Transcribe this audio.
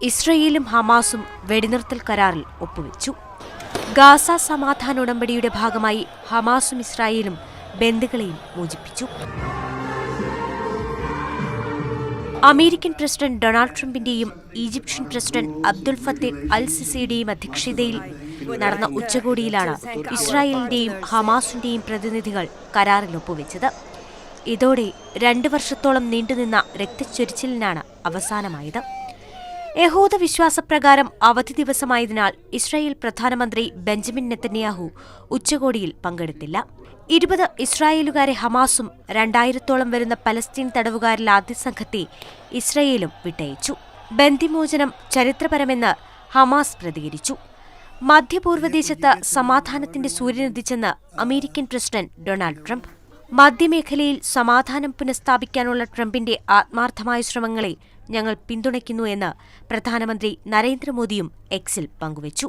ഇസ്രയേലും ഹമാസും വെടിനിർത്തൽ കരാറിൽ ഒപ്പുവെച്ചു. ഗാസ സമാധാന ഉടമ്പടിയുടെ ഭാഗമായി ഹമാസും ഇസ്രായേലും ബന്ദികളെയും മോചിപ്പിച്ചു. അമേരിക്കൻ പ്രസിഡന്റ് ഡൊണാൾഡ് ട്രംപിന്റെയും Egyptian president Abdul Fattah al സിസിയുടെയും അധ്യക്ഷതയിൽ നടന്ന ഉച്ചകോടിയിലാണ് ഇസ്രായേലിന്റെയും ഹമാസിന്റെയും പ്രതിനിധികൾ കരാറിൽ ഒപ്പുവെച്ചത്. ഇതോടെ 2 വർഷത്തോളം നീണ്ടുനിന്ന രക്തച്ചൊരിച്ചിലിനാണ് അവസാനമായത്. യഹൂദ വിശ്വാസപ്രകാരം അവധി ദിവസമായതിനാൽ ഇസ്രായേൽ പ്രധാനമന്ത്രി ബെഞ്ചമിൻ നെതന്യാഹു ഉച്ചകോടിയിൽ പങ്കെടുത്തില്ല. 20 ഇസ്രായേലുകാരെ ഹമാസും 2000-ഓളം വരുന്ന പലസ്തീൻ തടവുകാരിൽ ആദ്യ സംഘത്തെ ഇസ്രായേലും വിട്ടയച്ചു. ബന്ദിമോചനം ചരിത്രപരമെന്ന് ഹമാസ് പ്രതികരിച്ചു. മധ്യപൂർവ്വദേശത്ത് സമാധാനത്തിന്റെ സൂര്യനുദിച്ചെന്ന് അമേരിക്കൻ പ്രസിഡന്റ് ഡൊണാൾഡ് ട്രംപ്. മധ്യമേഖലയിൽ സമാധാനം പുനഃസ്ഥാപിക്കാനുള്ള ട്രംപിന്റെ ആത്മാർത്ഥമായ ശ്രമങ്ങളെ ഞങ്ങൾ പിന്തുണയ്ക്കുന്നു എന്ന് പ്രധാനമന്ത്രി നരേന്ദ്രമോദിയും എക്സിൽ പങ്കുവച്ചു.